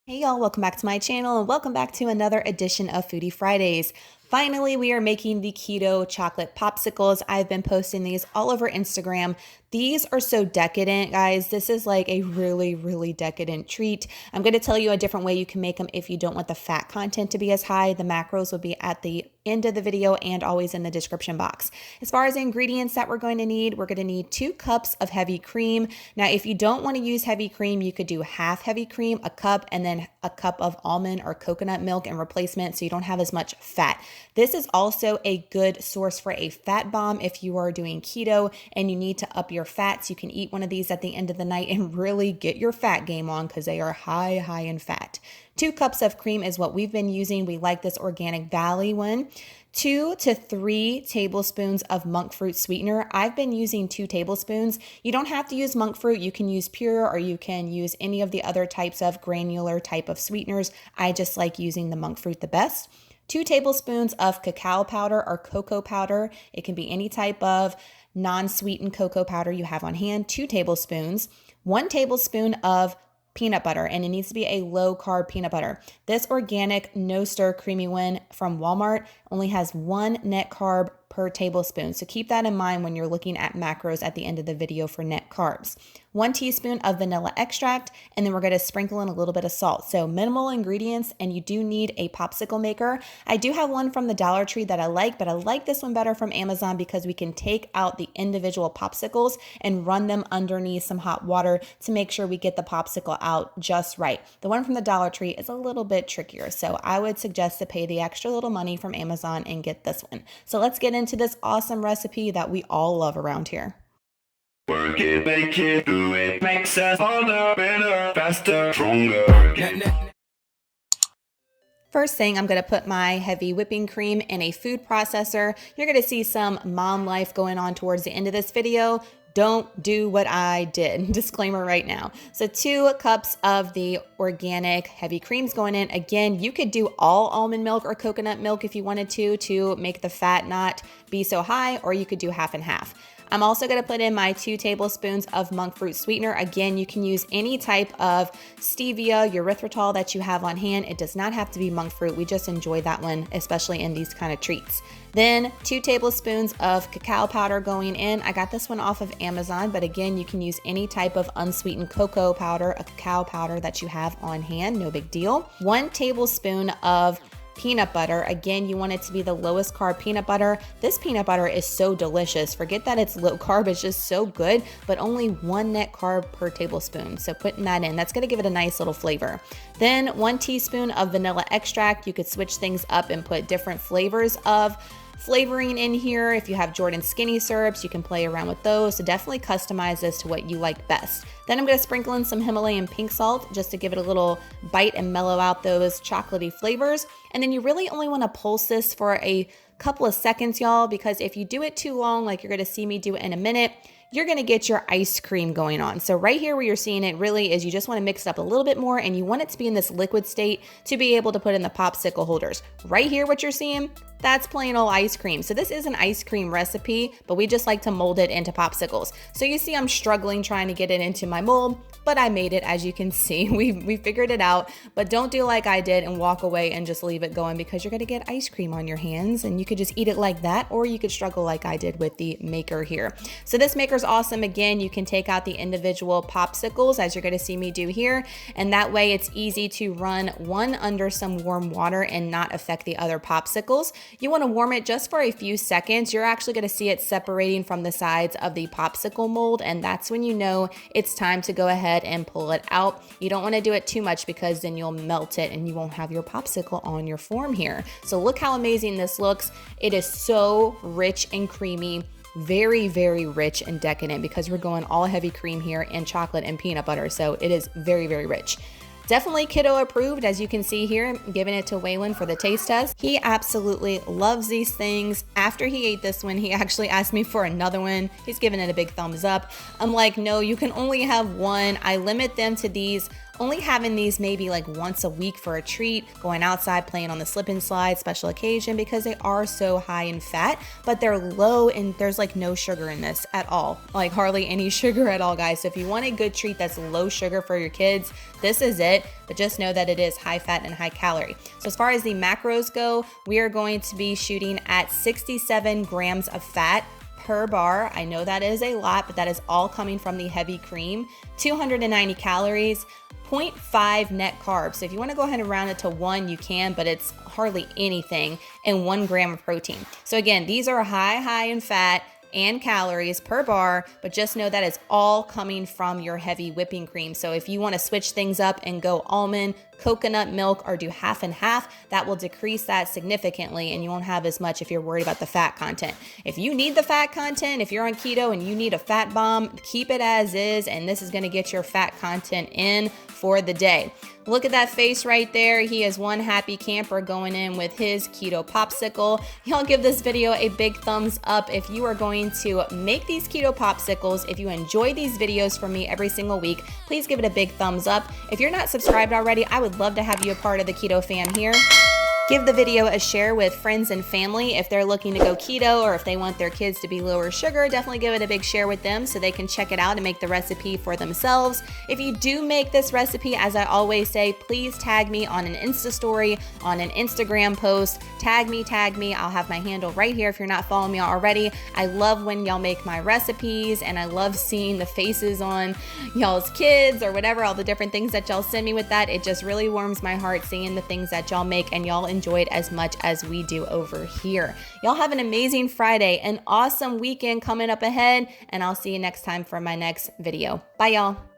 Hey y'all, welcome back to my channel and welcome back to another edition of Foodie Fridays. Finally, we are making the keto chocolate popsicles. I've been posting these all over Instagram. These are so decadent, guys. This is like a really decadent treat. I'm going to tell you a different way you can make them if you don't want the fat content to be as high. The macros will be at the end of the video and always in the description box. As far as the ingredients that we're going to need 2 cups of heavy cream. Now, if you don't want to use heavy cream, you could do half heavy cream, a cup, and then a cup of almond or coconut milk in replacement so you don't have as much fat. This is also a good source for a fat bomb if you are doing keto and you need to up your fats. You can eat one of these at the end of the night and really get your fat game on because they are high in fat. 2 cups of cream is what we've been using. We like this Organic Valley one. 2 to 3 tablespoons of monk fruit sweetener. I've been using 2 tablespoons. You don't have to use monk fruit. You can use pure or you can use any of the other types of granular type of sweeteners. I just like using the monk fruit the best. 2 tablespoons of cacao powder or cocoa powder. It can be any type of non-sweetened cocoa powder you have on hand. 2 tablespoons. 1 tablespoon of peanut butter, and it needs to be a low carb peanut butter. This organic no stir creamy one from Walmart only has 1 net carb per tablespoon. So keep that in mind when you're looking at macros at the end of the video for net carbs. 1 teaspoon of vanilla extract, and then we're going to sprinkle in a little bit of salt. So minimal ingredients, and you do need a popsicle maker. I do have one from the Dollar Tree that I like, but I like this one better from Amazon because we can take out the individual popsicles and run them underneath some hot water to make sure we get the popsicle out just right. The one from the Dollar Tree is a little bit trickier, so I would suggest to pay the extra little money from Amazon and get this one. So let's get into this awesome recipe that we all love around here. Work it, make it, do it, makes us harder, better, faster, stronger. First thing, I'm going to put my heavy whipping cream in a food processor. You're going to see some mom life going on towards the end of this video. Don't do what I did. Disclaimer right now. So 2 cups of the organic heavy creams going in. Again, you could do all almond milk or coconut milk if you wanted to make the fat not be so high, or you could do half and half. I'm also going to put in my 2 tablespoons of monk fruit sweetener. Again, you can use any type of stevia, erythritol that you have on hand. It does not have to be monk fruit. We just enjoy that one, especially in these kind of treats. Then 2 tablespoons of cacao powder going in. I got this one off of Amazon, but again, you can use any type of unsweetened cocoa powder, a cacao powder that you have on hand, no big deal. 1 tablespoon of peanut butter. Again, you want it to be the lowest carb peanut butter. This peanut butter is so delicious. Forget that it's low carb, it's just so good, but only 1 net carb per tablespoon. So putting that in, that's going to give it a nice little flavor. Then 1 teaspoon of vanilla extract. You could switch things up and put different flavors of flavoring in here. If you have Jordan skinny syrups, you can play around with those. So definitely customize this to what you like best. Then I'm going to sprinkle in some Himalayan pink salt just to give it a little bite and mellow out those chocolatey flavors. And then you really only want to pulse this for a couple of seconds, y'all, because if you do it too long, like you're going to see me do it in a minute, you're going to get your ice cream going on. So right here where you're seeing it really is you just want to mix it up a little bit more, and you want it to be in this liquid state to be able to put in the popsicle holders. Right here, what you're seeing, that's plain old ice cream. So this is an ice cream recipe, but we just like to mold it into popsicles. So you see I'm struggling trying to get it into my mold, but I made it, as you can see. We figured it out, but don't do like I did and walk away and just leave it going, because you're going to get ice cream on your hands, and you could just eat it like that, or you could struggle like I did with the maker here. So this maker's awesome. Again, you can take out the individual popsicles, as you're going to see me do here, and that way it's easy to run one under some warm water and not affect the other popsicles. You want to warm it just for a few seconds. You're actually going to see it separating from the sides of the popsicle mold, and that's when you know it's time to go ahead and pull it out. You don't want to do it too much because then you'll melt it and you won't have your popsicle on your form here. So look how amazing this looks. It is so rich and creamy. Very rich and decadent because we're going all heavy cream here and chocolate and peanut butter. So it is very rich. Definitely keto approved, as you can see here. I'm giving it to Waylon for the taste test. He absolutely loves these things. After he ate this one, he actually asked me for another one. He's giving it a big thumbs up. I'm like, no, you can only have one. I limit them to these only having these maybe like once a week for a treat, going outside, playing on the slip and slide, special occasion, because they are so high in fat, but they're low and there's like no sugar in this at all. Like hardly any sugar at all, guys. So if you want a good treat that's low sugar for your kids, this is it, but just know that it is high fat and high calorie. So as far as the macros go, we are going to be shooting at 67 grams of fat per bar. I know that is a lot, but that is all coming from the heavy cream. 290 calories, 0.5 net carbs. So if you want to go ahead and round it to 1, you can, but it's hardly anything, and 1 gram of protein. So again, these are high in fat and calories per bar, but just know that it's all coming from your heavy whipping cream. So if you want to switch things up and go almond, coconut milk, or do half and half, that will decrease that significantly, and you won't have as much if you're worried about the fat content. If you need the fat content, if you're on keto and you need a fat bomb, keep it as is, and this is going to get your fat content in for the day. Look at that face right there. He is one happy camper going in with his keto popsicle. Y'all give this video a big thumbs up if you are going to make these keto popsicles. If you enjoy these videos from me every single week, please give it a big thumbs up. If you're not subscribed already, I would love to have you a part of the keto fam here. Give the video a share with friends and family if they're looking to go keto, or if they want their kids to be lower sugar. Definitely give it a big share with them so they can check it out and make the recipe for themselves. If you do make this recipe, as I always say, please tag me on an Insta story, on an Instagram post. Tag me. I'll have my handle right here if you're not following me already. I love when y'all make my recipes, and I love seeing the faces on y'all's kids or whatever, all the different things that y'all send me with that. It just really warms my heart seeing the things that y'all make and y'all enjoy it as much as we do over here. Y'all have an amazing Friday, an awesome weekend coming up ahead, and I'll see you next time for my next video. Bye, y'all.